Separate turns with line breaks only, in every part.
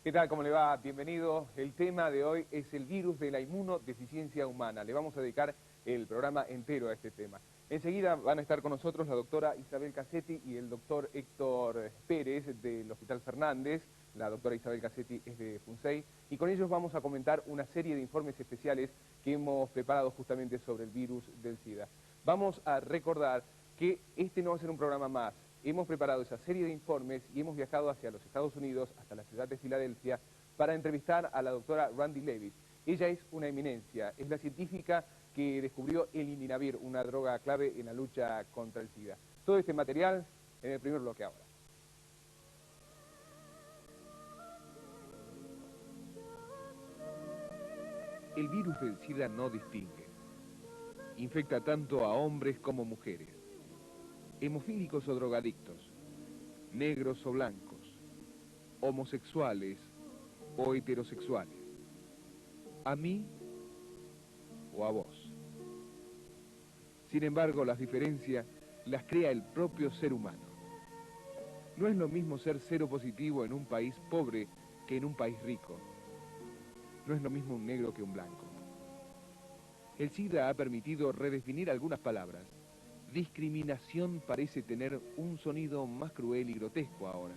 ¿Qué tal? ¿Cómo le va? Bienvenido. El tema de hoy es el virus de la inmunodeficiencia humana. Le vamos a dedicar el programa entero a este tema. Enseguida van a estar con nosotros la doctora Isabel Cassetti y el doctor Héctor Pérez del Hospital Fernández. La doctora Isabel Cassetti es de FUNSEI. Y con ellos vamos a comentar una serie de informes especiales que hemos preparado justamente sobre el virus del SIDA. Vamos a recordar que este no va a ser un programa más. Hemos preparado esa serie de informes y hemos viajado hacia los Estados Unidos, hasta la ciudad de Filadelfia, para entrevistar a la doctora Randy Levitt. Ella es una eminencia, es la científica que descubrió el Indinavir, una droga clave en la lucha contra el SIDA. Todo este material en el primer bloque ahora. El virus del SIDA no distingue. Infecta tanto a hombres como mujeres, hemofílicos o drogadictos, negros o blancos, homosexuales o heterosexuales, a mí o a vos. Sin embargo, las diferencias las crea el propio ser humano. No es lo mismo ser seropositivo en un país pobre que en un país rico. No es lo mismo un negro que un blanco. El SIDA ha permitido redefinir algunas palabras. Discriminación parece tener un sonido más cruel y grotesco ahora.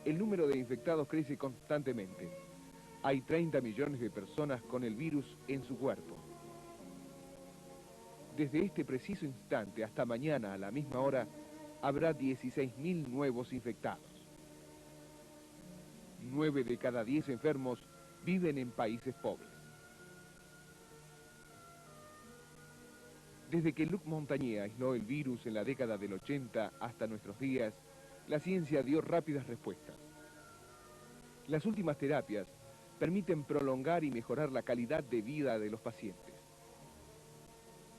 El número de infectados crece constantemente. Hay 30 millones de personas con el virus en su cuerpo. Desde este preciso instante hasta mañana a la misma hora, habrá 16.000 nuevos infectados. 9 de cada 10 enfermos viven en países pobres. Desde que Luc Montagnier aisló el virus en la década del 80 hasta nuestros días, la ciencia dio rápidas respuestas. Las últimas terapias permiten prolongar y mejorar la calidad de vida de los pacientes.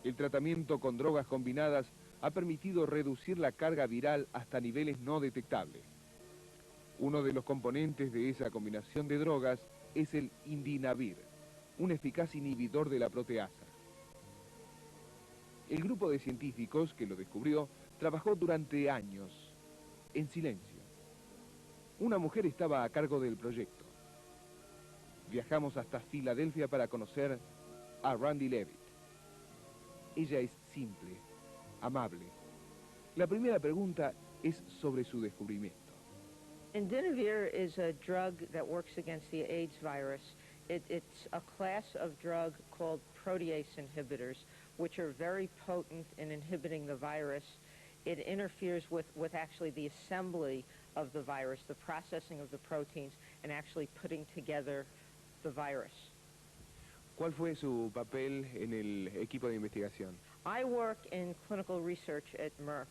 El tratamiento con drogas combinadas ha permitido reducir la carga viral hasta niveles no detectables. Uno de los componentes de esa combinación de drogas es el Indinavir, un eficaz inhibidor de la proteasa. El grupo de científicos que lo descubrió trabajó durante años, en silencio. Una mujer estaba a cargo del proyecto. Viajamos hasta Filadelfia para conocer a Randy Levitt. Ella es simple, amable. La primera pregunta es sobre su descubrimiento.
Indinavir is a drug that works against the AIDS virus. It's a class of drug called protease inhibitors, which are very potent in inhibiting the virus. It interferes with actually the assembly of the virus, the processing of the proteins, and actually putting together the virus.
¿Cuál fue su papel en el equipo de investigación?
I work in clinical research at Merck,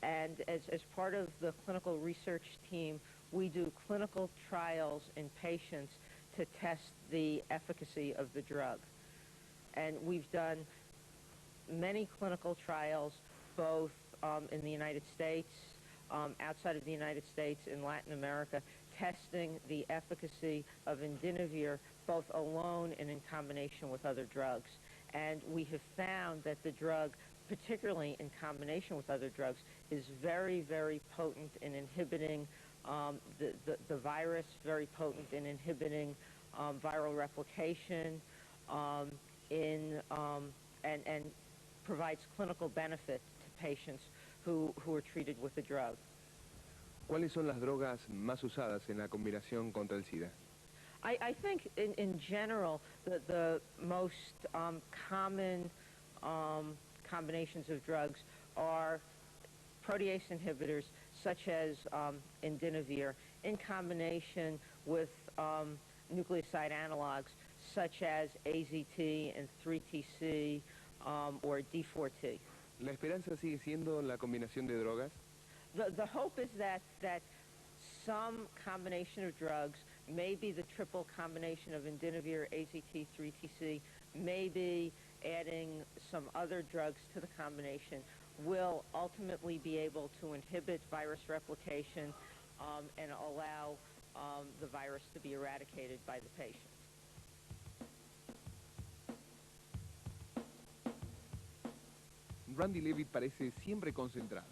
and as part of the clinical research team, we do clinical trials in patients to test the efficacy of the drug. And we've done many clinical trials, both in the United States, outside of the United States, in Latin America, testing the efficacy of Indinavir both alone and in combination with other drugs. And we have found that the drug, particularly in combination with other drugs, is very, very potent in inhibiting the virus, very potent in inhibiting viral replication, and provides clinical benefit to patients who are treated with the drug.
¿Cuáles son las drogas más usadas en la combinación contra el SIDA?
I think in general the most common combinations of drugs are protease inhibitors such as Indinavir in combination with nucleoside analogs such as AZT and 3TC or D4T.
¿La esperanza sigue siendo la combinación de drogas?
The hope is that some combination of drugs, maybe the triple combination of Indinavir, AZT, 3TC, maybe adding some other drugs to the combination, will ultimately be able to inhibit virus replication and allow the virus to be eradicated by the patient.
Randy Levitt parece siempre concentrada.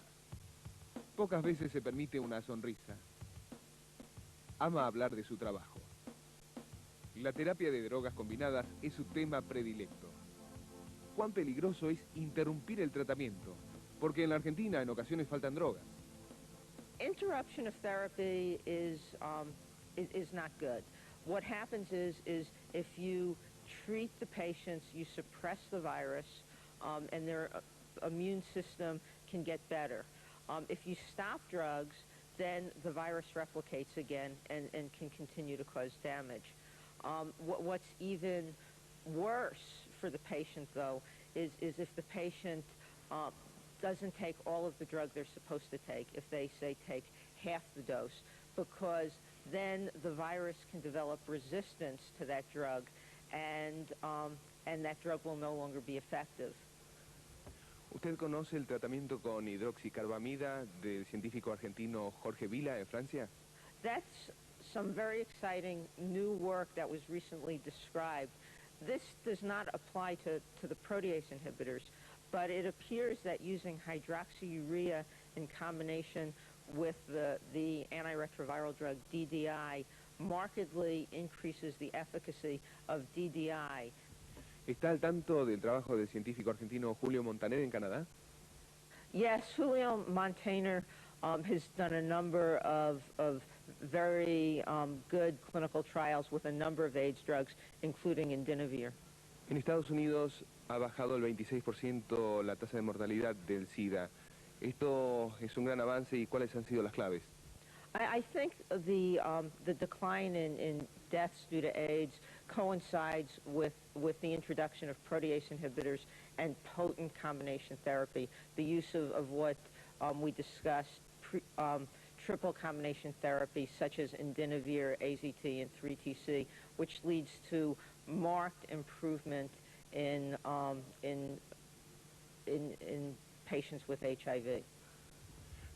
Pocas veces se permite una sonrisa. ama hablar de su trabajo. La terapia de drogas combinadas es su tema predilecto. ¿Cuán peligroso es interrumpir el tratamiento? Porque en la Argentina en ocasiones faltan drogas.
Interruption of therapy is not good. What happens is if you treat the patients, you suppress the virus, and their immune system can get better. If you stop drugs, then the virus replicates again and can continue to cause damage. What's even worse for the patient, though, is if the patient doesn't take all of the drug they're supposed to take, if they, say, take half the dose, because then the virus can develop resistance to that drug, and that drug will no longer be effective.
¿Usted conoce el tratamiento con hidroxicarbamida del científico argentino Jorge Vila en Francia?
That's some very exciting new work that was recently described. This does not apply to the protease inhibitors, but it appears that using hydroxyurea in combination with the antiretroviral drug DDI markedly increases the efficacy of DDI.
¿Está al tanto del trabajo del científico argentino Julio Montaner en Canadá?
Yes, Julio Montaner has done a number of very good clinical trials with a number of AIDS drugs, including indinavir.
En Estados Unidos ha bajado el 26% la tasa de mortalidad del SIDA. Esto es un gran avance, ¿y cuáles han sido las claves?
I think the decline in deaths due to AIDS coincides with the introduction of protease inhibitors and potent combination therapy, the use of what we discussed, triple combination therapy such as indinavir, AZT, and 3TC, which leads to marked improvement in patients with HIV.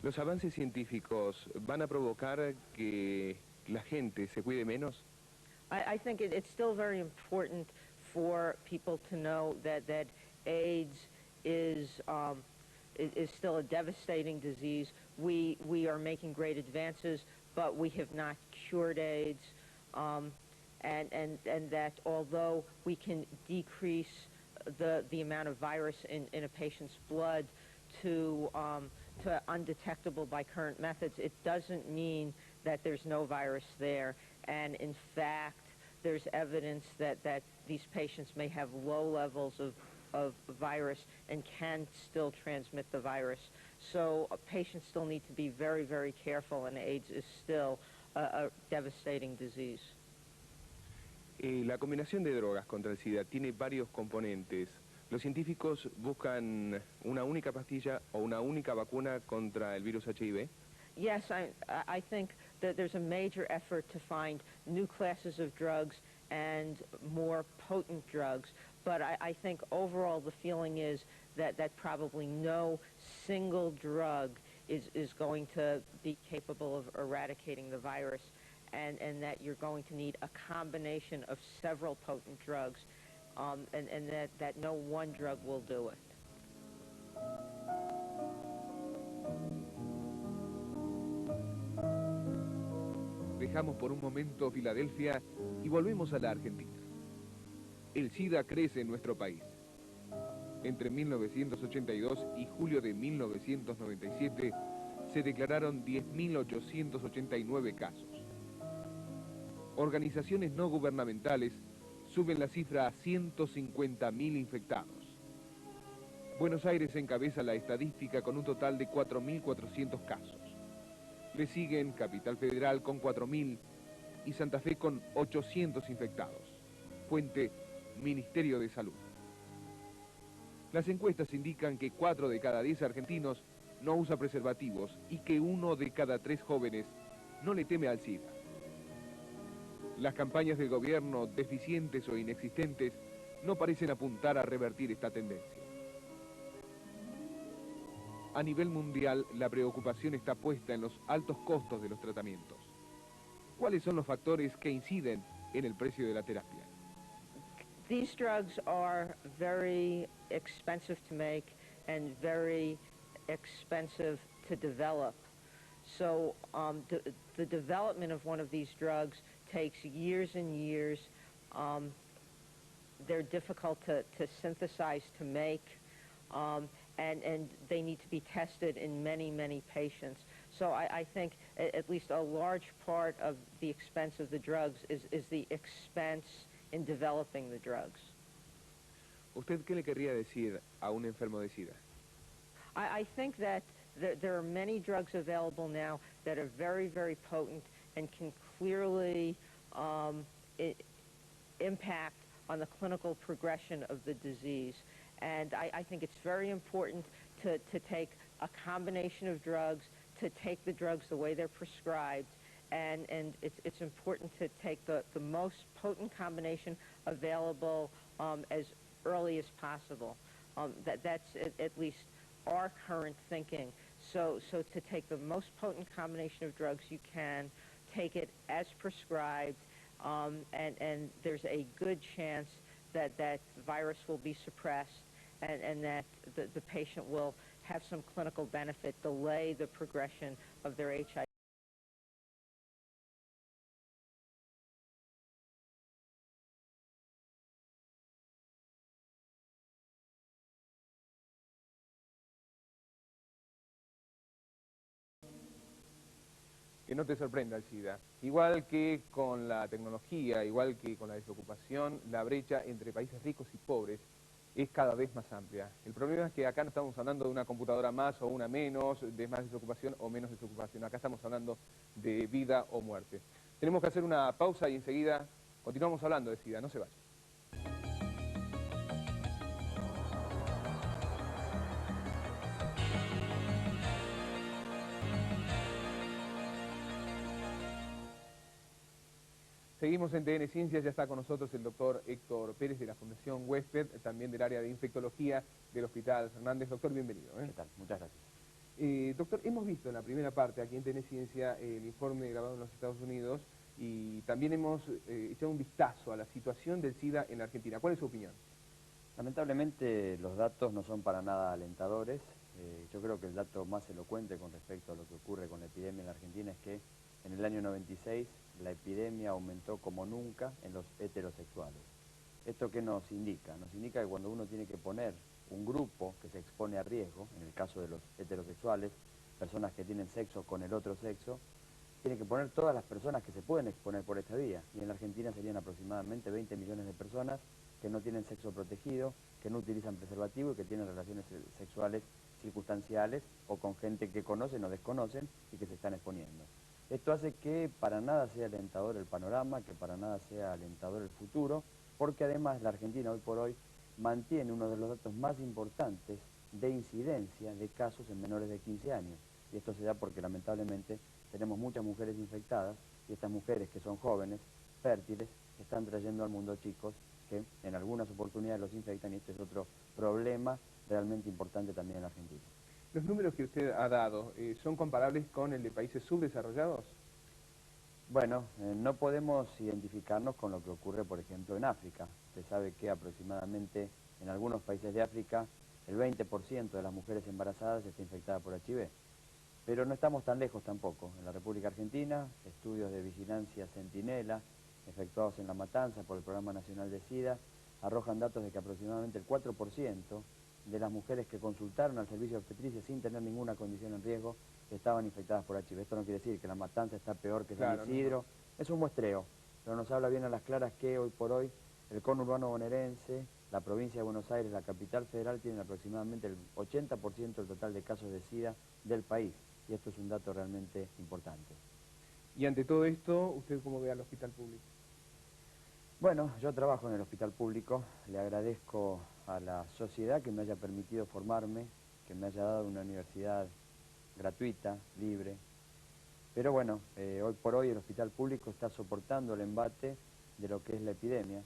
¿Los avances científicos van a provocar que la gente se cuide menos?
I think it's still very important for people to know that AIDS is still a devastating disease. We are making great advances, but we have not cured AIDS, and that although we can decrease the amount of virus in a patient's blood to undetectable by current methods, it doesn't mean that there's no virus there. And in fact, there's evidence that these patients may have low levels of virus and can still transmit the virus. So patients still need to be very, very careful, and AIDS is still a devastating disease.
La combinación de drogas contra el SIDA tiene varios componentes. ¿Los científicos buscan una única pastilla o una única vacuna contra el virus HIV?
Yes, I think that there's a major effort to find new classes of drugs and more potent drugs. But I think overall the feeling is that probably no single drug is going to be capable of eradicating the virus, and that you're going to need a combination of several potent drugs, and that no one drug will do it.
Dejamos por un momento Filadelfia y volvemos a la Argentina. El SIDA crece en nuestro país. Entre 1982 y julio de 1997 se declararon 10.889 casos. Organizaciones no gubernamentales suben la cifra a 150.000 infectados. Buenos Aires encabeza la estadística con un total de 4.400 casos. Le siguen Capital Federal con 4.000 y Santa Fe con 800 infectados. Fuente: Ministerio de Salud. Las encuestas indican que 4 de cada 10 argentinos no usa preservativos y que 1 de cada 3 jóvenes no le teme al SIDA. Las campañas del gobierno, deficientes o inexistentes, no parecen apuntar a revertir esta tendencia. A nivel mundial, la preocupación está puesta en los altos costos de los tratamientos. ¿Cuáles son los factores que inciden en el precio de la terapia?
These drugs are very expensive to make and very expensive to develop. So the development of one of these drugs takes years and years. They're difficult to synthesize, to make, and they need to be tested in many, many patients. So I think at least a large part of the expense of the drugs is the expense in developing the drugs.
¿Usted qué le querría decir a un enfermo de SIDA?
I think that there are many drugs available now that are very, very potent and can clearly impact on the clinical progression of the disease. And I think it's very important to take a combination of drugs, to take the drugs the way they're prescribed, and it's important to take the most potent combination available as early as possible. That's at least our current thinking. So to take the most potent combination of drugs you can, take it as prescribed, and there's a good chance that that virus will be suppressed and that the patient will have some clinical benefit, delay the progression of their HIV.
Que no te sorprenda el SIDA. Igual que con la tecnología, igual que con la desocupación, la brecha entre países ricos y pobres es cada vez más amplia. El problema es que acá no estamos hablando de una computadora más o una menos, de más desocupación o menos desocupación. Acá estamos hablando de vida o muerte. Tenemos que hacer una pausa y enseguida continuamos hablando de SIDA. No se vaya. Seguimos en TN Ciencias, ya está con nosotros el doctor Héctor Pérez de la Fundación Huésped, también del área de infectología del Hospital Fernández. Doctor, bienvenido.
¿Qué tal? Muchas gracias.
Doctor, hemos visto en la primera parte aquí en TN Ciencia el informe grabado en los Estados Unidos y también hemos echado un vistazo a la situación del SIDA en la Argentina. ¿Cuál es su opinión?
Lamentablemente los datos no son para nada alentadores. Yo creo que el dato más elocuente con respecto a lo que ocurre con la epidemia en la Argentina es que en el año 96 la epidemia aumentó como nunca en los heterosexuales. ¿Esto qué nos indica? Nos indica que cuando uno tiene que poner un grupo que se expone a riesgo, en el caso de los heterosexuales, personas que tienen sexo con el otro sexo, tiene que poner todas las personas que se pueden exponer por esta vía. Y en la Argentina serían aproximadamente 20 millones de personas que no tienen sexo protegido, que no utilizan preservativo y que tienen relaciones sexuales circunstanciales o con gente que conocen o desconocen y que se están exponiendo. Esto hace que para nada sea alentador el panorama, que para nada sea alentador el futuro, porque además la Argentina hoy por hoy mantiene uno de los datos más importantes de incidencia de casos en menores de 15 años. Y esto se da porque lamentablemente tenemos muchas mujeres infectadas y estas mujeres que son jóvenes, fértiles, están trayendo al mundo chicos que en algunas oportunidades los infectan y este es otro problema realmente importante también en la Argentina.
¿Los números que usted ha dado son comparables con el de países subdesarrollados?
Bueno, no podemos identificarnos con lo que ocurre, por ejemplo, en África. Usted sabe que aproximadamente en algunos países de África el 20% de las mujeres embarazadas está infectada por HIV. Pero no estamos tan lejos tampoco. En la República Argentina, estudios de vigilancia centinela efectuados en La Matanza por el Programa Nacional de SIDA arrojan datos de que aproximadamente el 4% de las mujeres que consultaron al servicio de obstetricia sin tener ninguna condición en riesgo estaban infectadas por HIV. Esto no quiere decir que La Matanza está peor que San Isidro, no. Es un muestreo, pero nos habla bien a las claras que hoy por hoy el conurbano bonaerense, la provincia de Buenos Aires, la capital federal, tienen aproximadamente el 80% del total de casos de SIDA del país. Y esto es un dato realmente importante.
Y ante todo esto, ¿usted cómo ve al hospital público?
Bueno, yo trabajo en el hospital público, le agradezco a la sociedad que me haya permitido formarme, que me haya dado una universidad gratuita, libre. Pero bueno, hoy por hoy el hospital público está soportando el embate de lo que es la epidemia.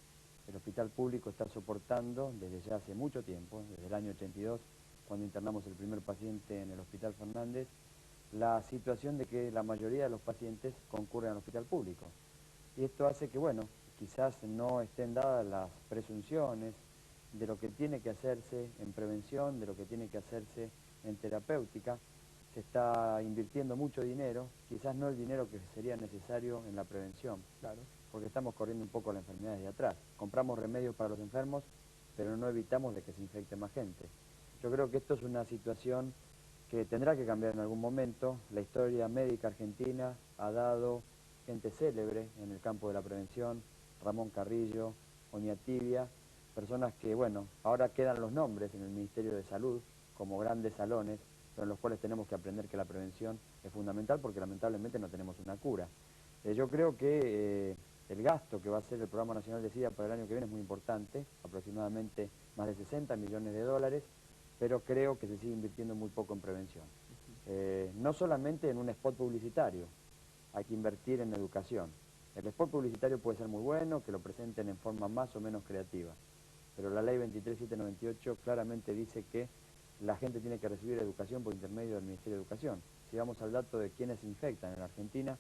El hospital público está soportando desde ya hace mucho tiempo, desde el año 82, cuando internamos el primer paciente en el Hospital Fernández, la situación de que la mayoría de los pacientes concurren al hospital público. Y esto hace que, bueno, quizás no estén dadas las presunciones de lo que tiene que hacerse en prevención, de lo que tiene que hacerse en terapéutica, se está invirtiendo mucho dinero, quizás no el dinero que sería necesario en la prevención,
Claro.
porque estamos corriendo un poco la enfermedad desde atrás. Compramos remedios para los enfermos, pero no evitamos de que se infecte más gente. Yo creo que esto es una situación que tendrá que cambiar en algún momento. La historia médica argentina ha dado gente célebre en el campo de la prevención, Ramón Carrillo, Oñatibia, personas que, bueno, ahora quedan los nombres en el Ministerio de Salud como grandes salones, pero en los cuales tenemos que aprender que la prevención es fundamental porque lamentablemente no tenemos una cura. Yo creo que el gasto que va a hacer el Programa Nacional de SIDA para el año que viene es muy importante, aproximadamente más de 60 millones de dólares, pero creo que se sigue invirtiendo muy poco en prevención. No solamente en un spot publicitario, hay que invertir en educación. El spot publicitario puede ser muy bueno, que lo presenten en forma más o menos creativa, pero la ley 23798 claramente dice que la gente tiene que recibir educación por intermedio del Ministerio de Educación. Si vamos al dato de quienes se infectan en la Argentina,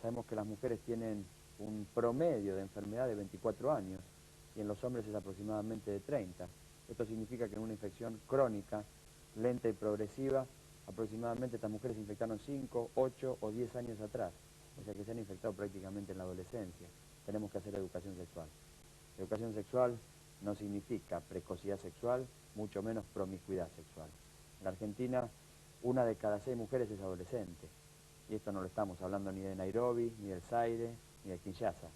sabemos que las mujeres tienen un promedio de enfermedad de 24 años y en los hombres es aproximadamente de 30. Esto significa que en una infección crónica, lenta y progresiva, aproximadamente estas mujeres se infectaron 5, 8 o 10 años atrás. O sea que se han infectado prácticamente en la adolescencia. Tenemos que hacer educación sexual. Educación sexual no significa precocidad sexual, mucho menos promiscuidad sexual. En la Argentina, 1 de cada 6 mujeres es adolescente. Y esto no lo estamos hablando ni de Nairobi, ni del Zaire, ni de Kinshasa.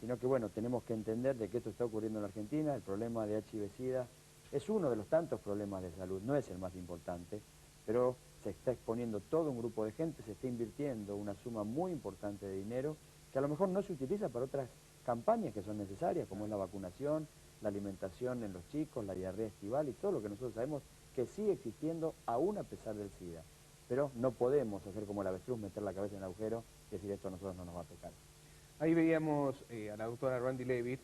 Sino que, bueno, tenemos que entender de que esto está ocurriendo en la Argentina. El problema de HIV-Sida es uno de los tantos problemas de salud, no es el más importante, pero se está exponiendo todo un grupo de gente, se está invirtiendo una suma muy importante de dinero que a lo mejor no se utiliza para otras campañas que son necesarias, como es la vacunación, la alimentación en los chicos, la diarrea estival y todo lo que nosotros sabemos que sigue existiendo aún a pesar del SIDA. Pero no podemos hacer como el avestruz, meter la cabeza en el agujero y decir esto a nosotros no nos va a tocar.
Ahí veíamos a la doctora Randy Levitt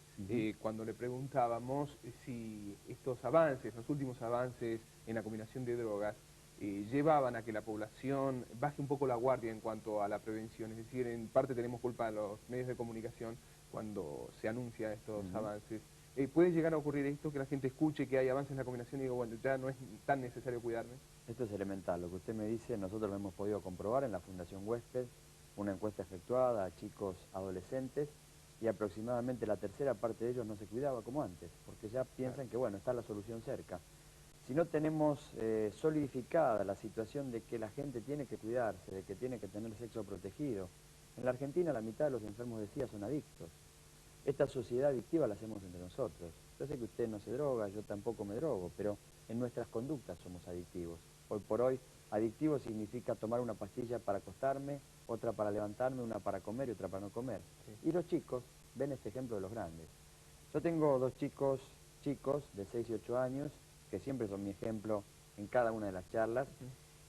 cuando le preguntábamos si estos avances, los últimos avances en la combinación de drogas, llevaban a que la población baje un poco la guardia en cuanto a la prevención. Es decir, en parte tenemos culpa de los medios de comunicación cuando se anuncian estos avances. ¿Puede llegar a ocurrir esto, que la gente escuche que hay avances en la combinación y digo, bueno, ya no es tan necesario cuidarme?
Esto es elemental, lo que usted me dice, nosotros lo hemos podido comprobar en la Fundación Huésped, una encuesta efectuada a chicos adolescentes y aproximadamente la tercera parte de ellos no se cuidaba como antes, porque ya piensan que, bueno, está la solución cerca. Si no tenemos solidificada la situación de que la gente tiene que cuidarse, de que tiene que tener sexo protegido, en la Argentina la mitad de los enfermos de SIDA son adictos. Esta sociedad adictiva la hacemos entre nosotros. Yo sé que usted no se droga, yo tampoco me drogo, pero en nuestras conductas somos adictivos. Hoy por hoy, adictivo significa tomar una pastilla para acostarme, otra para levantarme, una para comer y otra para no comer. Sí. Y los chicos ven este ejemplo de los grandes. Yo tengo 2 chicos de 6 y 8 años, que siempre son mi ejemplo en cada una de las charlas,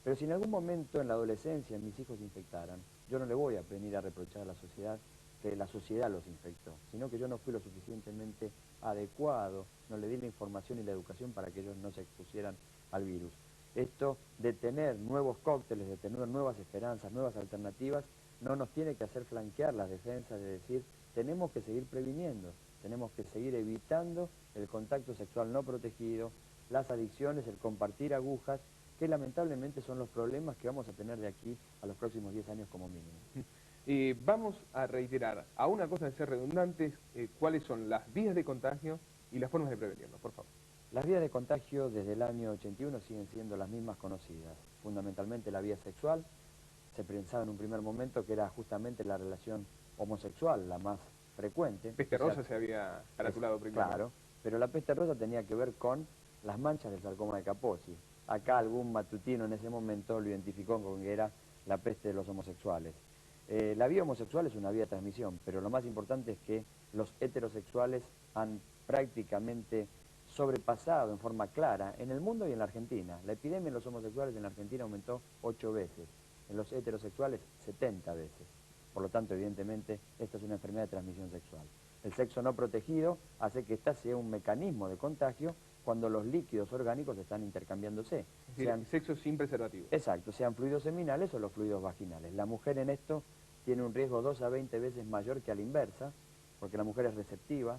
pero si en algún momento en la adolescencia mis hijos se infectaran, yo no le voy a venir a reprochar a la sociedad que la sociedad los infectó, sino que yo no fui lo suficientemente adecuado, no le di la información y la educación para que ellos no se expusieran al virus. Esto de tener nuevos cócteles, de tener nuevas esperanzas, nuevas alternativas, no nos tiene que hacer flanquear las defensas de decir, tenemos que seguir previniendo, tenemos que seguir evitando el contacto sexual no protegido, las adicciones, el compartir agujas, que lamentablemente son los problemas que vamos a tener de aquí a los próximos 10 años como mínimo.
Vamos a reiterar, a una cosa de ser redundantes, cuáles son las vías de contagio y las formas de prevenirlo, por favor.
Las vías de contagio desde el año 81 siguen siendo las mismas conocidas, fundamentalmente la vía sexual. Se pensaba en un primer momento que era justamente la relación homosexual la más frecuente.
Peste rosa se había caratulado primero.
Claro, pero la peste rosa tenía que ver con las manchas del sarcoma de Kaposi. Acá algún matutino en ese momento lo identificó con que era la peste de los homosexuales. La vía homosexual es una vía de transmisión, pero lo más importante es que los heterosexuales han prácticamente sobrepasado en forma clara en el mundo y en la Argentina. La epidemia en los homosexuales en la Argentina aumentó 8 veces, en los heterosexuales 70 veces. Por lo tanto, evidentemente, esta es una enfermedad de transmisión sexual. El sexo no protegido hace que esta sea un mecanismo de contagio cuando los líquidos orgánicos están intercambiándose.
Es decir, sexo sin preservativo.
Exacto, sean fluidos seminales o los fluidos vaginales. La mujer en esto tiene un riesgo 2 a 20 veces mayor que a la inversa, porque la mujer es receptiva,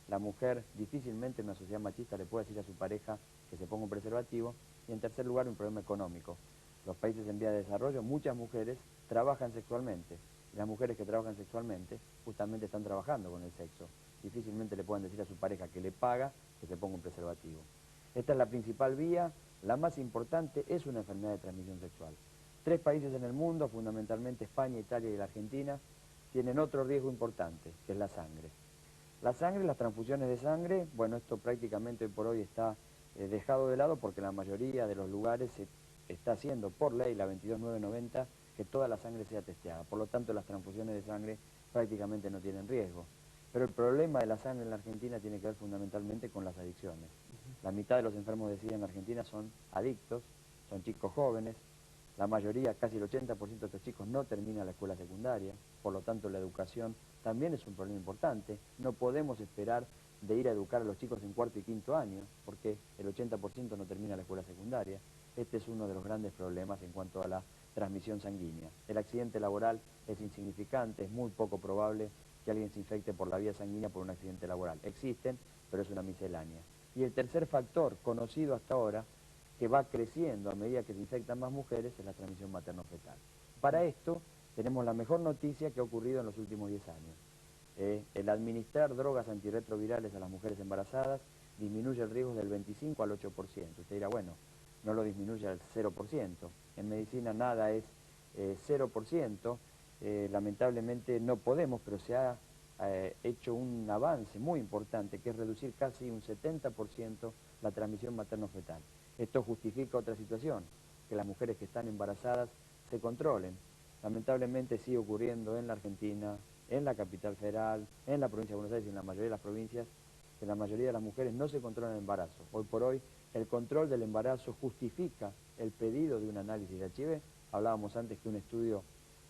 la mujer difícilmente en una sociedad machista le puede decir a su pareja que se ponga un preservativo, y en tercer lugar un problema económico. los países en vía de desarrollo, muchas mujeres trabajan sexualmente. Y las mujeres que trabajan sexualmente justamente están trabajando con el sexo. Difícilmente le pueden decir a su pareja que le paga que se ponga un preservativo. Esta es la principal vía, la más importante es una enfermedad de transmisión sexual. 3 países en el mundo, fundamentalmente España, Italia y la Argentina, tienen otro riesgo importante, que es la sangre. La sangre, las transfusiones de sangre, bueno, esto prácticamente hoy por hoy está dejado de lado porque en la mayoría de los lugares se está haciendo por ley, la 22990, que toda la sangre sea testeada. Por lo tanto, las transfusiones de sangre prácticamente no tienen riesgo. Pero el problema de la sangre en la Argentina tiene que ver fundamentalmente con las adicciones. La mitad de los enfermos de SIDA en la Argentina son adictos, son chicos jóvenes. La mayoría, casi el 80% de estos chicos no termina la escuela secundaria, por lo tanto la educación también es un problema importante. No podemos esperar de ir a educar a los chicos en 4º y 5º año, porque el 80% no termina la escuela secundaria. Este es uno de los grandes problemas en cuanto a la transmisión sanguínea. El accidente laboral es insignificante, es muy poco probable que alguien se infecte por la vía sanguínea por un accidente laboral. Existen, pero es una miscelánea. Y el tercer factor, conocido hasta ahora, que va creciendo a medida que se infectan más mujeres, es la transmisión materno-fetal. Para esto, tenemos la mejor noticia que ha ocurrido en los últimos 10 años. El administrar drogas antirretrovirales a las mujeres embarazadas disminuye el riesgo del 25 al 8%. Usted dirá, bueno, no lo disminuye al 0%. En medicina nada es 0%. Lamentablemente no podemos, pero se ha hecho un avance muy importante, que es reducir casi un 70% la transmisión materno-fetal. Esto justifica otra situación, que las mujeres que están embarazadas se controlen. Lamentablemente sigue ocurriendo en la Argentina, en la capital federal, en la provincia de Buenos Aires y en la mayoría de las provincias, que la mayoría de las mujeres no se controlan el embarazo. Hoy por hoy, el control del embarazo justifica el pedido de un análisis de HIV. Hablábamos antes que un estudio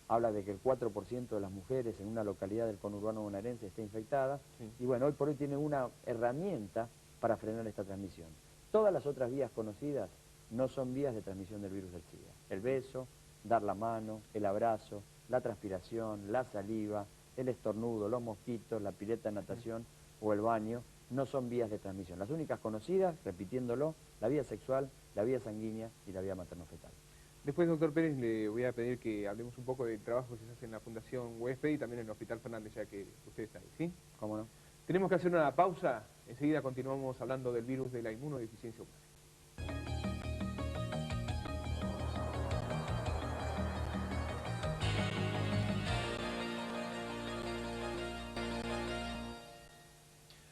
habla de que el 4% de las mujeres en una localidad del conurbano bonaerense está infectada. Sí. Y bueno, hoy por hoy tiene una herramienta para frenar esta transmisión. Todas las otras vías conocidas no son vías de transmisión del virus del SIDA. El beso, dar la mano, el abrazo, la transpiración, la saliva, el estornudo, los mosquitos, la pileta de natación o el baño, no son vías de transmisión. Las únicas conocidas, repitiéndolo, la vía sexual, la vía sanguínea y la vía materno-fetal.
Después, doctor Pérez, le voy a pedir que hablemos un poco del trabajo que se hace en la Fundación Huésped y también en el Hospital Fernández, ya que usted está ahí, ¿sí?
¿Cómo no?
Tenemos que hacer una pausa, enseguida continuamos hablando del virus de la inmunodeficiencia humana.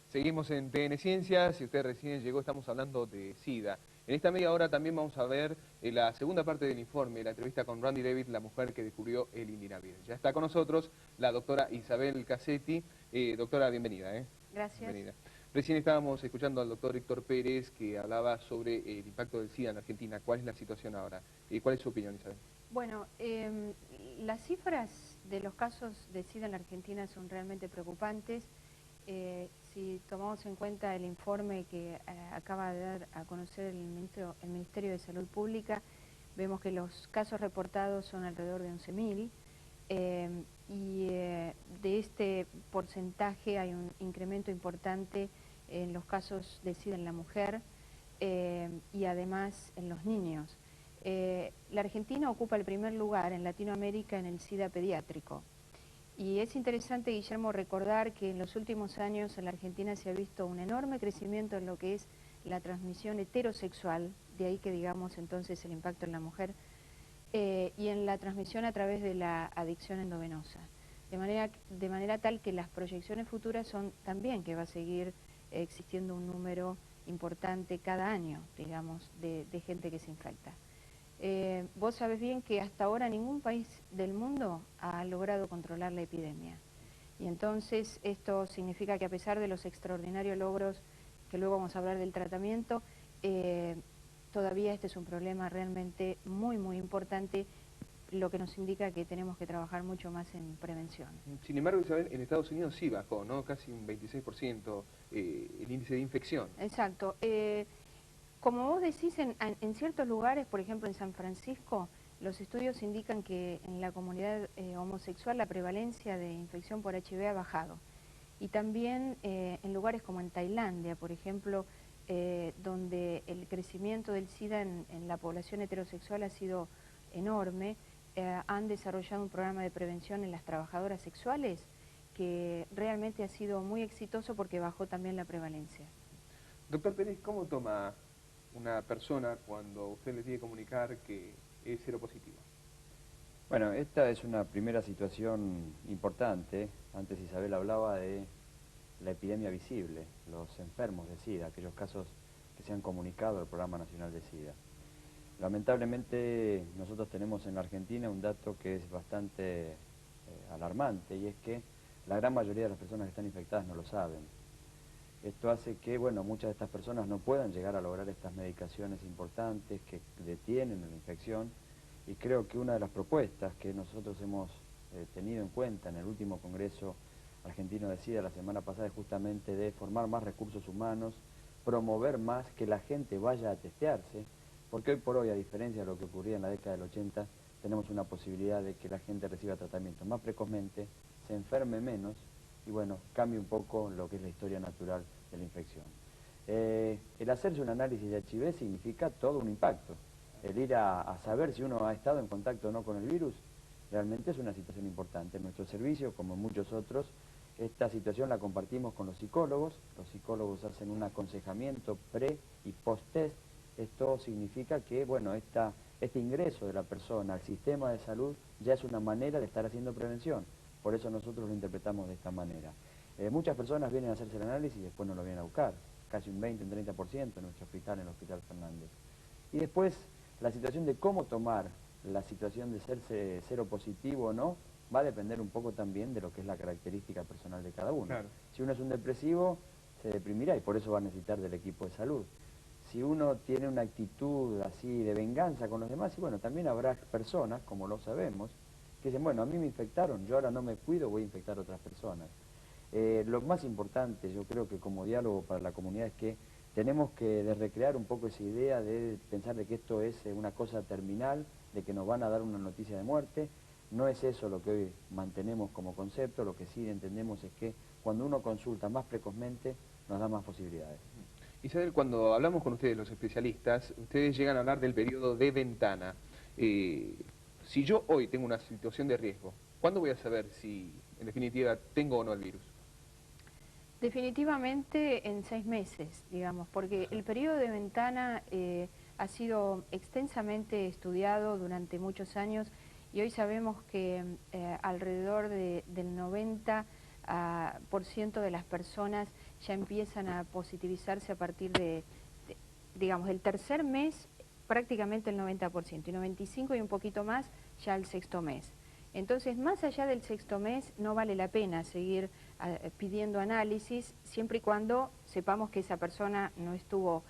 Seguimos en PN Ciencias, si usted recién llegó estamos hablando de SIDA. En esta media hora también vamos a ver la segunda parte del informe, la entrevista con Randy David, la mujer que descubrió el Indinavir. Ya está con nosotros la doctora Isabel Cassetti. Doctora, bienvenida.
Gracias.
Bienvenida. Recién estábamos escuchando al doctor Héctor Pérez que hablaba sobre el impacto del SIDA en Argentina. ¿Cuál es la situación ahora? ¿Cuál es su opinión, Isabel?
Bueno, las cifras de los casos de SIDA en la Argentina son realmente preocupantes. Si tomamos en cuenta el informe que acaba de dar a conocer el Ministerio de Salud Pública, vemos que los casos reportados son alrededor de 11.000 y de este porcentaje hay un incremento importante en los casos de SIDA en la mujer y además en los niños. La Argentina ocupa el primer lugar en Latinoamérica en el SIDA pediátrico. Y es interesante, Guillermo, recordar que en los últimos años en la Argentina se ha visto un enorme crecimiento en lo que es la transmisión heterosexual, de ahí que digamos entonces el impacto en la mujer, y en la transmisión a través de la adicción endovenosa. De manera tal que las proyecciones futuras son también que va a seguir existiendo un número importante cada año, digamos, de gente que se infecta. Vos sabés bien que hasta ahora ningún país del mundo ha logrado controlar la epidemia. Y entonces esto significa que a pesar de los extraordinarios logros, que luego vamos a hablar del tratamiento, todavía este es un problema realmente muy, muy importante, lo que nos indica que tenemos que trabajar mucho más en prevención.
Sin embargo, Isabel, en Estados Unidos sí bajó, ¿no? Casi un 26% el índice de infección.
Exacto. Como vos decís, en ciertos lugares, por ejemplo en San Francisco, los estudios indican que en la comunidad homosexual la prevalencia de infección por HIV ha bajado. Y también en lugares como en Tailandia, por ejemplo, donde el crecimiento del SIDA en la población heterosexual ha sido enorme, han desarrollado un programa de prevención en las trabajadoras sexuales que realmente ha sido muy exitoso porque bajó también la prevalencia.
Doctor Pérez, ¿cómo toma una persona cuando usted le tiene que comunicar que es seropositivo?
Bueno, esta es una primera situación importante. Antes Isabel hablaba de la epidemia visible, los enfermos de SIDA, aquellos casos que se han comunicado al Programa Nacional de SIDA. Lamentablemente nosotros tenemos en la Argentina un dato que es bastante alarmante, y es que la gran mayoría de las personas que están infectadas no lo saben. Esto hace que, bueno, muchas de estas personas no puedan llegar a lograr estas medicaciones importantes que detienen la infección, y creo que una de las propuestas que nosotros hemos tenido en cuenta en el último Congreso Argentino de SIDA la semana pasada es justamente de formar más recursos humanos, promover más que la gente vaya a testearse, porque hoy por hoy, a diferencia de lo que ocurría en la década del 80, tenemos una posibilidad de que la gente reciba tratamiento más precozmente, se enferme menos y, bueno, cambie un poco lo que es la historia natural de la infección. El hacerse un análisis de HIV significa todo un impacto. El ir a saber si uno ha estado en contacto o no con el virus, realmente es una situación importante. En nuestro servicio, como en muchos otros, esta situación la compartimos con los psicólogos. Los psicólogos hacen un aconsejamiento pre y post-test. Esto significa que, bueno, este ingreso de la persona al sistema de salud ya es una manera de estar haciendo prevención. Por eso nosotros lo interpretamos de esta manera. Muchas personas vienen a hacerse el análisis y después no lo vienen a buscar. Casi un 20, un 30% en nuestro hospital, en el Hospital Fernández. Y después, la situación de cómo tomar la situación de ser seropositivo o no, va a depender un poco también de lo que es la característica personal de cada uno.
Claro.
Si uno es un depresivo, se deprimirá y por eso va a necesitar del equipo de salud. Si uno tiene una actitud así de venganza con los demás, y bueno, también habrá personas, como lo sabemos, que dicen, bueno, a mí me infectaron, yo ahora no me cuido, voy a infectar a otras personas. Lo más importante, yo creo que como diálogo para la comunidad, es que tenemos que recrear un poco esa idea de pensar de que esto es una cosa terminal, de que nos van a dar una noticia de muerte. No es eso lo que hoy mantenemos como concepto. Lo que sí entendemos es que cuando uno consulta más precozmente, nos da más posibilidades.
Isabel, cuando hablamos con ustedes, los especialistas, ustedes llegan a hablar del periodo de ventana. Si yo hoy tengo una situación de riesgo, ¿cuándo voy a saber si, en definitiva, tengo o no el virus?
Definitivamente en 6 meses, digamos, porque el periodo de ventana ha sido extensamente estudiado durante muchos años y hoy sabemos que alrededor del 90% de las personas ya empiezan a positivizarse a partir digamos, el tercer mes, prácticamente el 90%, y 95% y un poquito más ya el sexto mes. Entonces, más allá del sexto mes, no vale la pena seguir pidiendo análisis, siempre y cuando sepamos que esa persona no estuvo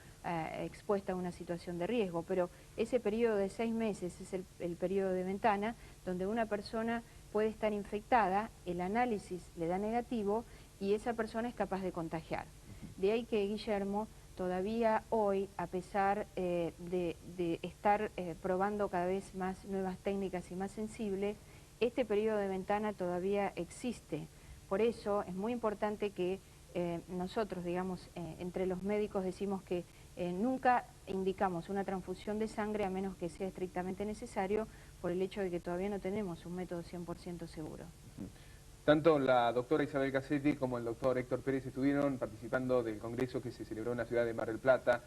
expuesta a una situación de riesgo. Pero ese periodo de 6 meses es el periodo de ventana donde una persona puede estar infectada, el análisis le da negativo y esa persona es capaz de contagiar. De ahí que, Guillermo, todavía hoy, a pesar de estar probando cada vez más nuevas técnicas y más sensibles, este periodo de ventana todavía existe. Por eso es muy importante que nosotros, digamos, entre los médicos decimos que nunca indicamos una transfusión de sangre a menos que sea estrictamente necesario, por el hecho de que todavía no tenemos un método 100% seguro.
Tanto la doctora Isabel Cassetti como el doctor Héctor Pérez estuvieron participando del congreso que se celebró en la ciudad de Mar del Plata,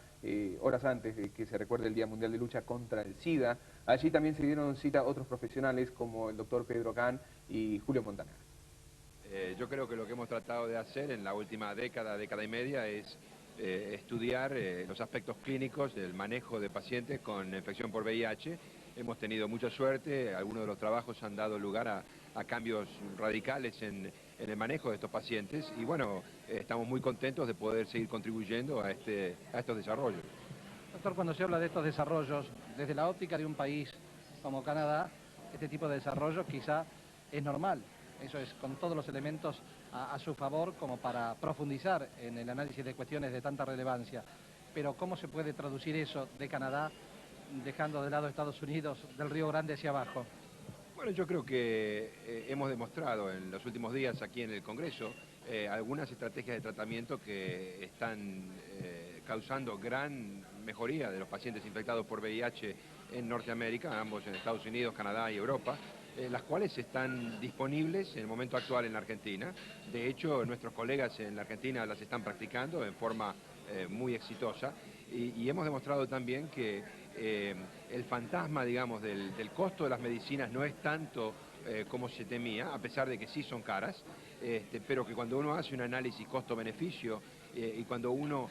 horas antes de que se recuerde el Día Mundial de Lucha contra el SIDA. Allí también se dieron cita otros profesionales como el doctor Pedro Kahn y Julio Montaner.
Yo creo que lo que hemos tratado de hacer en la última década y media es estudiar los aspectos clínicos del manejo de pacientes con infección por VIH. Hemos tenido mucha suerte, algunos de los trabajos han dado lugar a cambios radicales en el manejo de estos pacientes y bueno, estamos muy contentos de poder seguir contribuyendo a estos desarrollos.
Doctor, cuando se habla de estos desarrollos, desde la óptica de un país como Canadá, este tipo de desarrollo quizá es normal. Eso es, con todos los elementos a su favor como para profundizar en el análisis de cuestiones de tanta relevancia. Pero ¿cómo se puede traducir eso de Canadá, dejando de lado Estados Unidos, del Río Grande hacia abajo?
Bueno, yo creo que hemos demostrado en los últimos días aquí en el Congreso algunas estrategias de tratamiento que están causando gran mejoría de los pacientes infectados por VIH en Norteamérica, ambos en Estados Unidos, Canadá y Europa, las cuales están disponibles en el momento actual en la Argentina. De hecho, nuestros colegas en la Argentina las están practicando en forma muy exitosa y hemos demostrado también que el fantasma, digamos, del costo de las medicinas no es tanto como se temía, a pesar de que sí son caras, pero que cuando uno hace un análisis costo-beneficio y cuando uno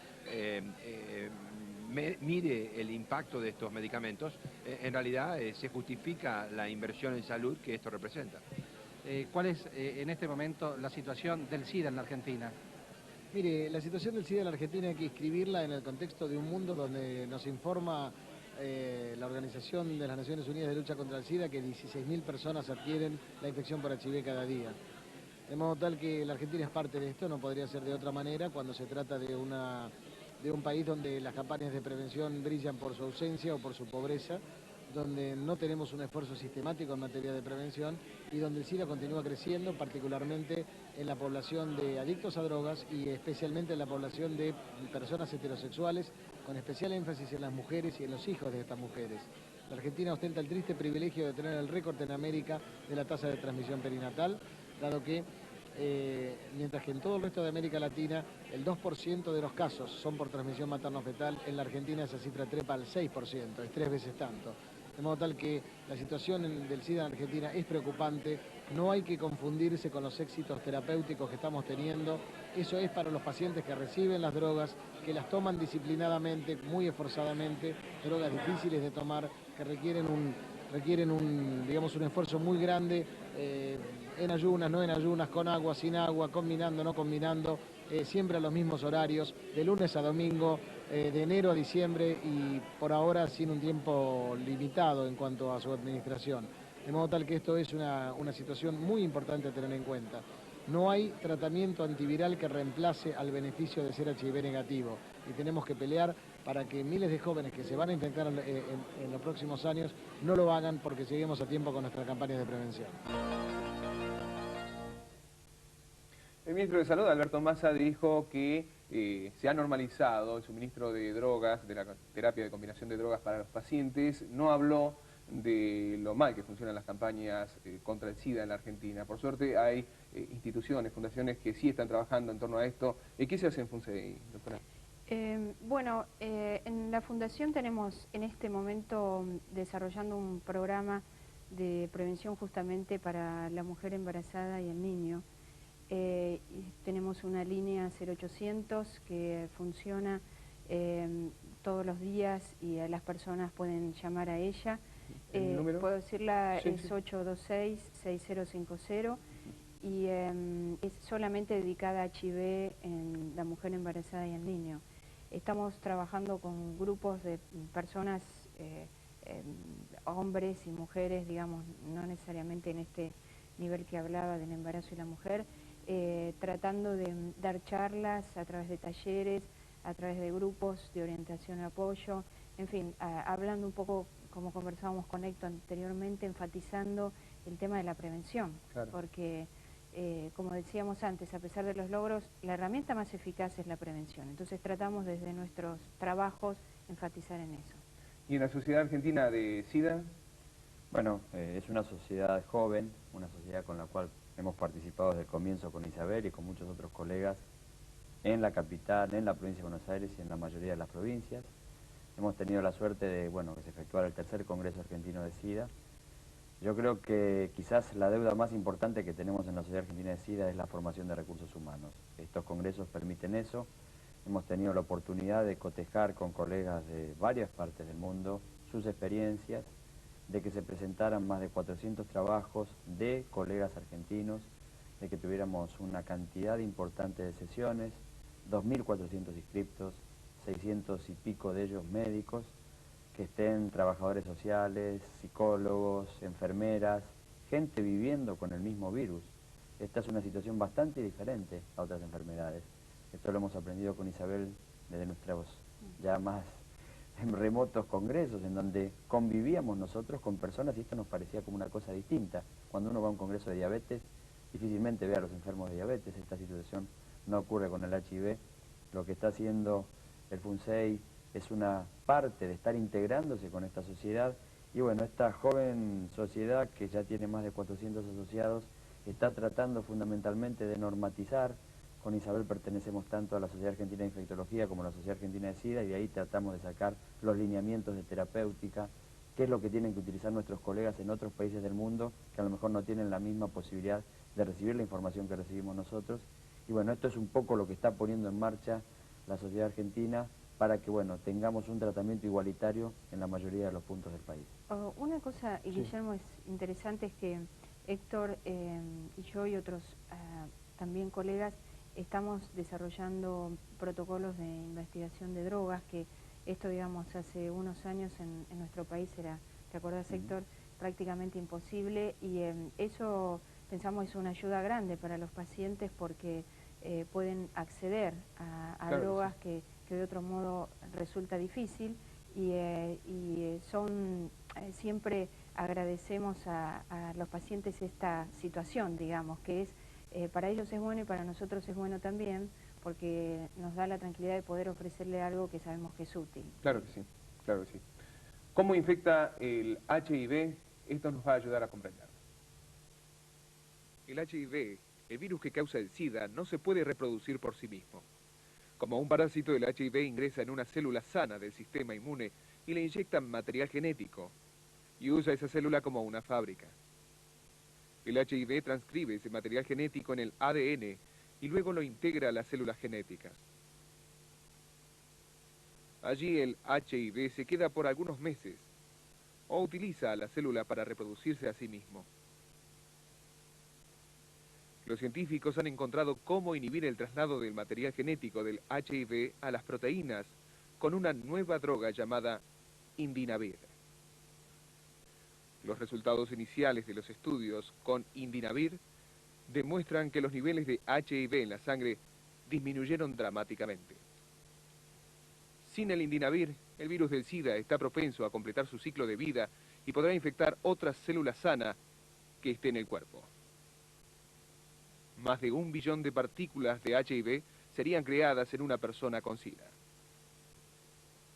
mide el impacto de estos medicamentos, en realidad se justifica la inversión en salud que esto representa.
¿Cuál es en este momento la situación del SIDA en la Argentina?
Mire, la situación del SIDA en la Argentina hay que inscribirla en el contexto de un mundo donde nos informa la Organización de las Naciones Unidas de Lucha contra el SIDA que 16.000 personas adquieren la infección por HIV cada día. De modo tal que la Argentina es parte de esto, no podría ser de otra manera cuando se trata de un país donde las campañas de prevención brillan por su ausencia o por su pobreza, donde no tenemos un esfuerzo sistemático en materia de prevención y donde el SIDA continúa creciendo, particularmente en la población de adictos a drogas y especialmente en la población de personas heterosexuales, con especial énfasis en las mujeres y en los hijos de estas mujeres. La Argentina ostenta el triste privilegio de tener el récord en América de la tasa de transmisión perinatal, dado que mientras que en todo el resto de América Latina el 2% de los casos son por transmisión materno-fetal, en la Argentina esa cifra trepa al 6%, es 3 veces tanto. De modo tal que la situación del SIDA en Argentina es preocupante, no hay que confundirse con los éxitos terapéuticos que estamos teniendo, eso es para los pacientes que reciben las drogas, que las toman disciplinadamente, muy esforzadamente, drogas difíciles de tomar, que requieren digamos, un esfuerzo muy grande, en ayunas, no en ayunas, con agua, sin agua, combinando, no combinando, siempre a los mismos horarios, de lunes a domingo, de enero a diciembre y por ahora sin un tiempo limitado en cuanto a su administración. De modo tal que esto es una situación muy importante a tener en cuenta. No hay tratamiento antiviral que reemplace al beneficio de ser HIV negativo y tenemos que pelear para que miles de jóvenes que se van a infectar en los próximos años no lo hagan porque lleguemos a tiempo con nuestras campañas de prevención.
El ministro de Salud, Alberto Massa, dijo que se ha normalizado el suministro de drogas, de la terapia de combinación de drogas para los pacientes. No habló de lo mal que funcionan las campañas contra el SIDA en la Argentina. Por suerte hay instituciones, fundaciones que sí están trabajando en torno a esto. ¿Qué se hace en FUNSEI, doctora?
Bueno, en la Fundación tenemos en este momento desarrollando un programa de prevención justamente para la mujer embarazada y el niño. Tenemos una línea 0800 que funciona todos los días y las personas pueden llamar a ella.
¿El número?
Puedo decirla,
sí,
es
sí.
826-6050 y es solamente dedicada a HIV en la mujer embarazada y el niño. Estamos trabajando con grupos de personas, hombres y mujeres, digamos, no necesariamente en este nivel que hablaba del embarazo y la mujer, tratando de dar charlas a través de talleres, a través de grupos de orientación y apoyo, en fin, hablando un poco, como conversábamos con Héctor anteriormente, enfatizando el tema de la prevención,
Claro.
porque como decíamos antes, a pesar de los logros, la herramienta más eficaz es la prevención. Entonces tratamos desde nuestros trabajos enfatizar en eso.
¿Y en la Sociedad Argentina de SIDA?
Bueno, es una sociedad joven, una sociedad con la cual hemos participado desde el comienzo con Isabel y con muchos otros colegas en la capital, en la provincia de Buenos Aires y en la mayoría de las provincias. Hemos tenido la suerte de, bueno, que se efectuara el tercer Congreso Argentino de SIDA. Yo creo que quizás la deuda más importante que tenemos en la Sociedad Argentina de SIDA es la formación de recursos humanos. Estos congresos permiten eso. Hemos tenido la oportunidad de cotejar con colegas de varias partes del mundo sus experiencias, de que se presentaran más de 400 trabajos de colegas argentinos, de que tuviéramos una cantidad importante de sesiones, 2.400 inscriptos, 600 y pico de ellos médicos, que estén trabajadores sociales, psicólogos, enfermeras, gente viviendo con el mismo virus. Esta es una situación bastante diferente a otras enfermedades. Esto lo hemos aprendido con Isabel desde nuestros ya más remotos congresos, en donde convivíamos nosotros con personas y esto nos parecía como una cosa distinta. Cuando uno va a un congreso de diabetes, difícilmente ve a los enfermos de diabetes. Esta situación no ocurre con el HIV. Lo que está haciendo el FUNSEI es una parte de estar integrándose con esta sociedad. Y bueno, esta joven sociedad que ya tiene más de 400 asociados está tratando fundamentalmente de normatizar. Con Isabel pertenecemos tanto a la Sociedad Argentina de Infectología como a la Sociedad Argentina de SIDA, y de ahí tratamos de sacar los lineamientos de terapéutica, qué es lo que tienen que utilizar nuestros colegas en otros países del mundo que a lo mejor no tienen la misma posibilidad de recibir la información que recibimos nosotros. Y bueno, esto es un poco lo que está poniendo en marcha la Sociedad Argentina para que, bueno, tengamos un tratamiento igualitario en la mayoría de los puntos del país.
Una cosa, y Guillermo, es interesante, es que Héctor y yo y otros también colegas estamos desarrollando protocolos de investigación de drogas, que esto, digamos, hace unos años en nuestro país era, ¿te acordás, Héctor?, prácticamente imposible, y eso pensamos es una ayuda grande para los pacientes porque pueden acceder a claro, drogas sí, que de otro modo resulta difícil, y siempre agradecemos a los pacientes esta situación, digamos, que es para ellos es bueno y para nosotros es bueno también, porque nos da la tranquilidad de poder ofrecerle algo que sabemos que es útil.
Claro que sí, claro que sí. ¿Cómo infecta el HIV? Esto nos va a ayudar a comprender. El HIV, el virus que causa el SIDA, no se puede reproducir por sí mismo. Como un parásito, el HIV ingresa en una célula sana del sistema inmune y le inyectan material genético y usa esa célula como una fábrica. El HIV transcribe ese material genético en el ADN y luego lo integra a las células genéticas. Allí el HIV se queda por algunos meses o utiliza a la célula para reproducirse a sí mismo. Los científicos han encontrado cómo inhibir el traslado del material genético del HIV a las proteínas con una nueva droga llamada Indinavir. Los resultados iniciales de los estudios con Indinavir demuestran que los niveles de HIV en la sangre disminuyeron dramáticamente. Sin el Indinavir, el virus del SIDA está propenso a completar su ciclo de vida y podrá infectar otras células sanas que estén en el cuerpo. Más de 1 billón de partículas de HIV serían creadas en una persona con SIDA.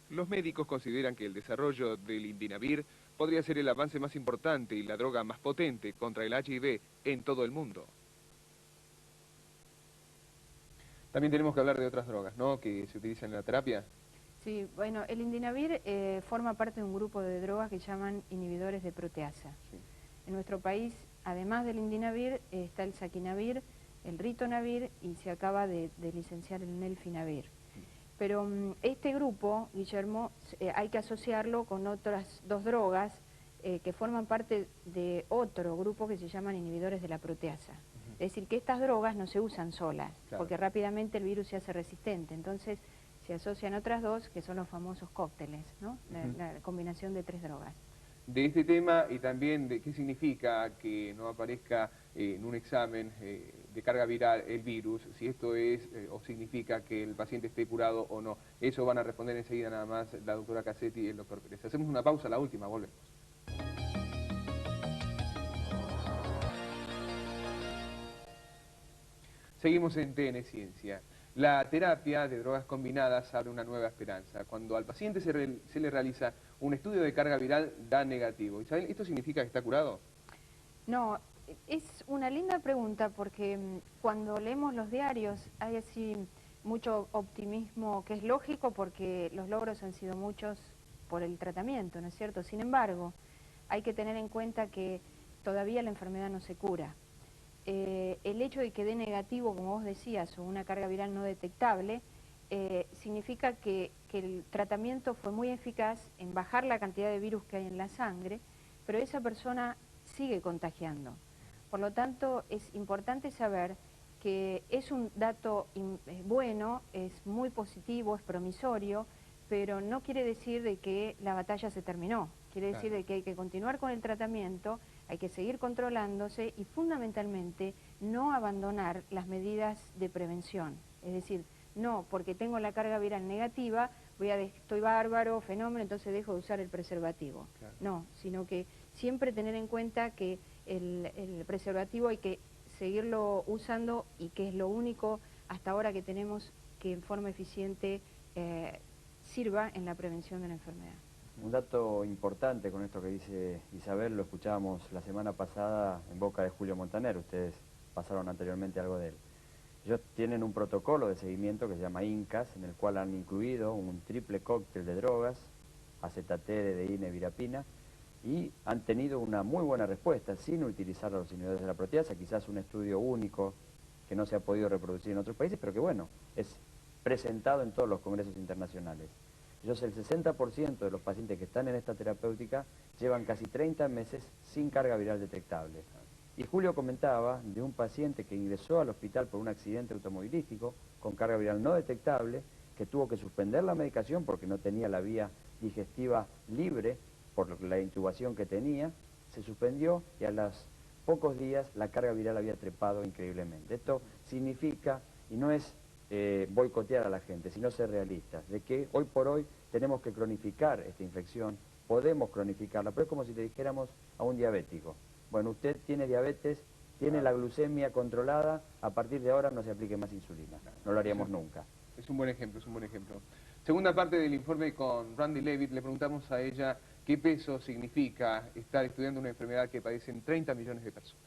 Los médicos consideran que el desarrollo del Indinavir podría ser el avance más importante y la droga más potente contra el HIV en todo el mundo. También tenemos que hablar de otras drogas, ¿no?, que se utilizan en la terapia.
Sí, bueno, el Indinavir forma parte de un grupo de drogas que llaman inhibidores de proteasa. Sí. En nuestro país, además del Indinavir, está el Saquinavir, el Ritonavir, y se acaba de licenciar el Nelfinavir. Pero este grupo, Guillermo, hay que asociarlo con otras 2 drogas que forman parte de otro grupo que se llaman inhibidores de la proteasa. Es decir, que estas drogas no se usan solas, claro, porque rápidamente el virus se hace resistente. Entonces se asocian otras 2 que son los famosos cócteles, ¿no? La combinación de 3 drogas.
De este tema y también de qué significa que no aparezca en un examen de carga viral el virus, si esto es o significa que el paciente esté curado o no. Eso van a responder enseguida nada más la doctora Cassetti y el doctor Pérez. Hacemos una pausa, la última, volvemos. Seguimos en TN Ciencia. La terapia de drogas combinadas abre una nueva esperanza. Cuando al paciente se le realiza un estudio de carga viral, da negativo. Isabel, ¿esto significa que está curado?
No, es una linda pregunta porque cuando leemos los diarios hay así mucho optimismo, que es lógico porque los logros han sido muchos por el tratamiento, ¿no es cierto? Sin embargo, hay que tener en cuenta que todavía la enfermedad no se cura. El hecho de que dé negativo, como vos decías, o una carga viral no detectable, significa que el tratamiento fue muy eficaz en bajar la cantidad de virus que hay en la sangre, pero esa persona sigue contagiando. Por lo tanto, es importante saber que es un dato bueno, es muy positivo, es promisorio, pero no quiere decir de que la batalla se terminó. Quiere decir de que hay que continuar con el tratamiento, hay que seguir controlándose y fundamentalmente no abandonar las medidas de prevención. Es decir, no porque tengo la carga viral negativa, estoy bárbaro, fenómeno, entonces dejo de usar el preservativo. Claro. No, sino que siempre tener en cuenta que el preservativo hay que seguirlo usando y que es lo único hasta ahora que tenemos que en forma eficiente sirva en la prevención de la enfermedad.
Un dato importante con esto que dice Isabel, lo escuchábamos la semana pasada en boca de Julio Montaner, ustedes pasaron anteriormente algo de él. Ellos tienen un protocolo de seguimiento que se llama INCAS, en el cual han incluido un triple cóctel de drogas, acetate, dedeína y virapina, y han tenido una muy buena respuesta sin utilizar los inhibidores de la proteasa, quizás un estudio único que no se ha podido reproducir en otros países, pero que bueno, es presentado en todos los congresos internacionales. Ellos, el 60% de los pacientes que están en esta terapéutica llevan casi 30 meses sin carga viral detectable. Y Julio comentaba de un paciente que ingresó al hospital por un accidente automovilístico con carga viral no detectable, que tuvo que suspender la medicación porque no tenía la vía digestiva libre por la intubación que tenía, se suspendió y a los pocos días la carga viral había trepado increíblemente. Esto significa, y no es boicotear a la gente, sino ser realistas, de que hoy por hoy tenemos que cronificar esta infección, podemos cronificarla, pero es como si le dijéramos a un diabético: bueno, usted tiene diabetes, tiene la glucemia controlada, a partir de ahora no se aplique más insulina. No lo haríamos nunca.
Es un buen ejemplo, es un buen ejemplo. Segunda parte del informe con Randy Levitt, le preguntamos a ella qué peso significa estar estudiando una enfermedad que padecen 30 millones de personas.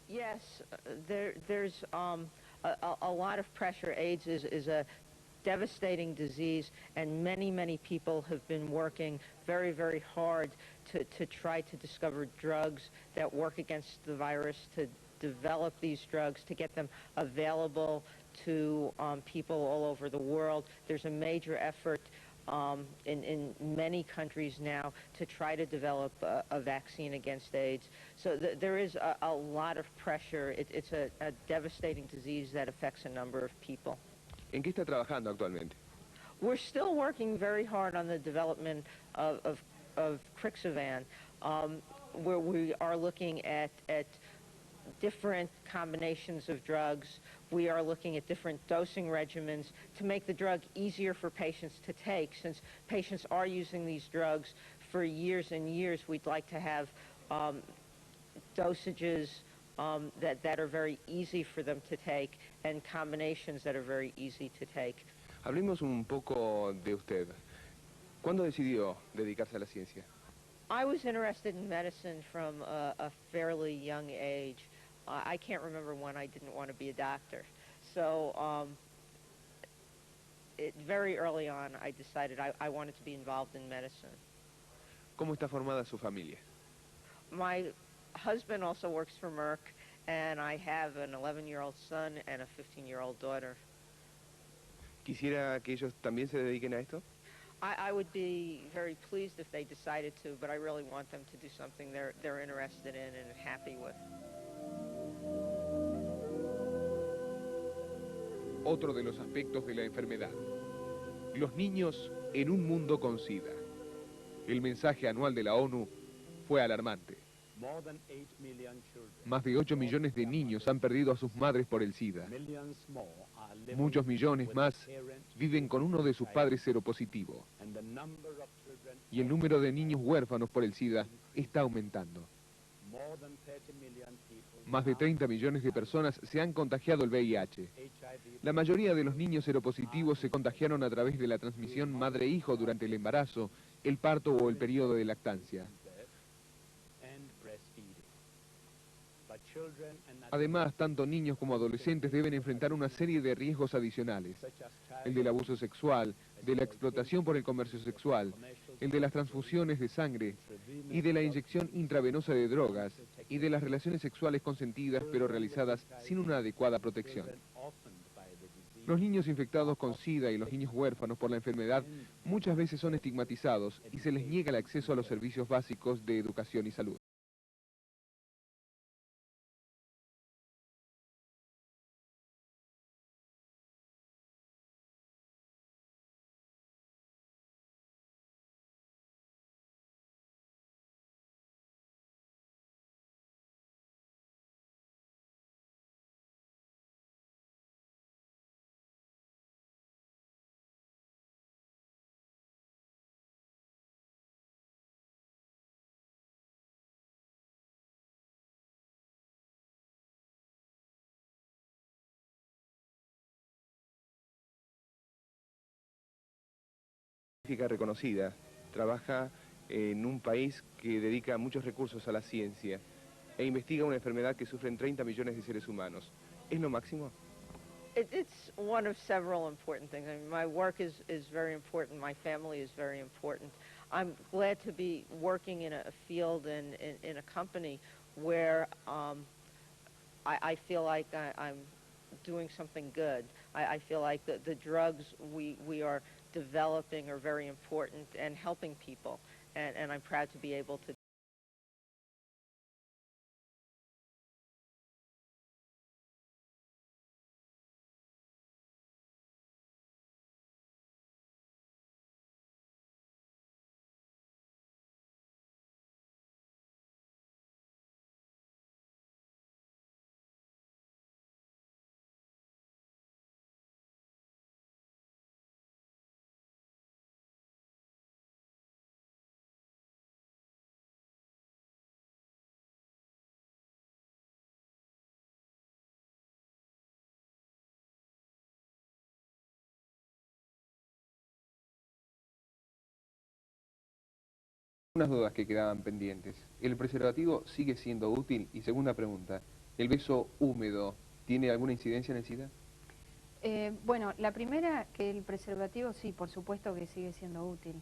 Yes, there's a lot of pressure. AIDS is a devastating disease, and many people have been working very hard to try to discover drugs that work against the virus, to develop these drugs, to get them available to people all over the world. There's a major effort in many countries now to try to develop a vaccine against AIDS. So there is a lot of pressure. It's a devastating disease that affects a number of people.
¿En qué está trabajando actualmente?
We're still working very hard on the development of Crixivan, where we are looking at different combinations of drugs. We are looking at different dosing regimens to make the drug easier for patients to take. Since patients are using these drugs for years and years, we'd like to have dosages that are very easy for them to take and combinations that are very easy to take.
Hablemos un poco de usted. ¿Cuándo decidió dedicarse a la ciencia?
I was interested in medicine from a fairly young age. I can't remember when I didn't want to be a doctor. So very early on, I decided I wanted to be involved in medicine.
¿Cómo está formada su familia?
My husband also works for Merck, and I have an 11-year-old son and a 15-year-old daughter.
¿Quisiera que ellos también se dediquen a esto?
I would be very pleased if they decided to, but I really want them to do something they're interested in and happy with.
Otro de los aspectos de la enfermedad. Los niños en un mundo con SIDA. El mensaje anual de la ONU fue alarmante. Más de 8 millones de niños han perdido a sus madres por el SIDA. Muchos millones más viven con uno de sus padres seropositivo. Y el número de niños huérfanos por el SIDA está aumentando. Más de 30 millones de personas se han contagiado el VIH. La mayoría de los niños seropositivos se contagiaron a través de la transmisión madre-hijo durante el embarazo, el parto o el periodo de lactancia. Además, tanto niños como adolescentes deben enfrentar una serie de riesgos adicionales. El del abuso sexual, de la explotación por el comercio sexual, el de las transfusiones de sangre y de la inyección intravenosa de drogas y de las relaciones sexuales consentidas pero realizadas sin una adecuada protección. Los niños infectados con SIDA y los niños huérfanos por la enfermedad muchas veces son estigmatizados y se les niega el acceso a los servicios básicos de educación y salud. científica reconocida, trabaja en un país que dedica muchos recursos a la ciencia e investiga una enfermedad que sufren 30 millones de seres humanos. ¿Es lo máximo?
It's one of several important things. I mean, my work is very important. My family is very important. I'm glad to be working in a field and in a company where I feel like I'm doing something good. I feel like the drugs we are developing are very important and helping people. And I'm proud to be able to
Unas dudas que quedaban pendientes. ¿El preservativo sigue siendo útil? Y segunda pregunta, ¿el beso húmedo tiene alguna incidencia en el SIDA?
Bueno, la primera, que el preservativo sí, por supuesto que sigue siendo útil.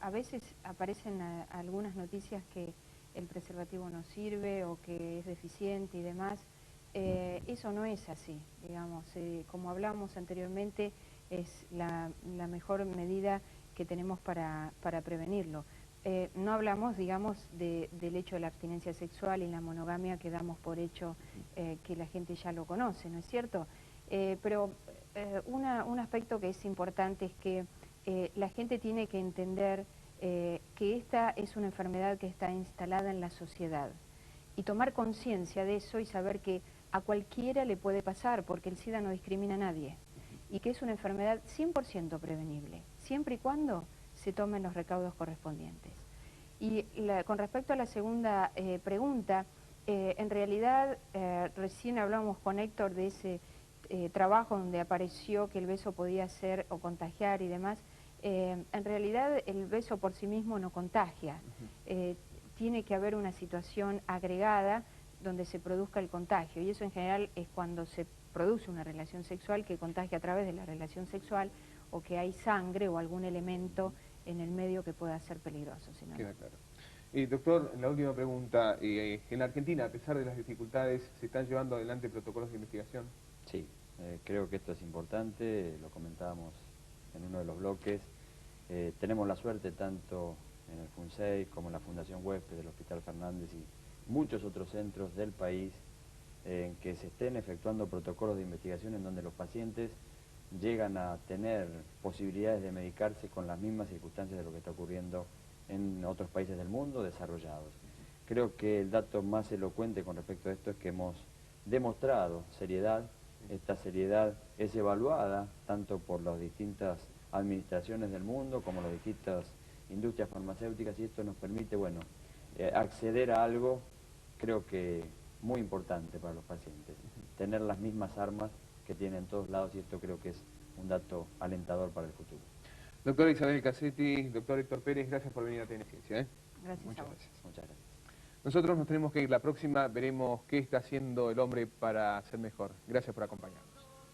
A veces aparecen algunas noticias que el preservativo no sirve o que es deficiente y demás. Eso no es así, digamos. Como hablamos anteriormente, es la mejor medida que tenemos para prevenirlo. No hablamos, digamos, del hecho de la abstinencia sexual y la monogamia que damos por hecho que la gente ya lo conoce, ¿no es cierto? Pero un aspecto que es importante es que la gente tiene que entender que esta es una enfermedad que está instalada en la sociedad y tomar conciencia de eso y saber que a cualquiera le puede pasar porque el SIDA no discrimina a nadie y que es una enfermedad 100% prevenible, siempre y cuando se tomen los recaudos correspondientes. Y con respecto a la segunda pregunta, en realidad recién hablamos con Héctor de ese trabajo donde apareció que el beso podía ser o contagiar y demás. En realidad el beso por sí mismo no contagia. Tiene que haber una situación agregada donde se produzca el contagio y eso en general es cuando se produce una relación sexual que contagia a través de la relación sexual o que hay sangre o algún elemento en el medio que pueda ser peligroso.
Queda claro. Doctor, la última pregunta. En Argentina, a pesar de las dificultades, ¿se están llevando adelante protocolos de investigación?
Sí, creo que esto es importante, lo comentábamos en uno de los bloques. Tenemos la suerte tanto en el FUNSEI como en la Fundación Huésped del Hospital Fernández y muchos otros centros del país en que se estén efectuando protocolos de investigación en donde los pacientes llegan a tener posibilidades de medicarse con las mismas circunstancias de lo que está ocurriendo en otros países del mundo desarrollados. Creo que el dato más elocuente con respecto a esto es que hemos demostrado seriedad. Esta seriedad es evaluada tanto por las distintas administraciones del mundo como las distintas industrias farmacéuticas y esto nos permite, bueno, acceder a algo, creo que muy importante para los pacientes, tener las mismas armas que tienen en todos lados y esto creo que es un dato alentador para el futuro.
Doctora Isabel Cassetti, doctor Héctor Pérez, gracias por venir a TN Ciencia.
Gracias
Muchas
a vos.
gracias. Muchas gracias.
Nosotros nos tenemos que ir la próxima, veremos qué está haciendo el hombre para ser mejor. Gracias por acompañarnos.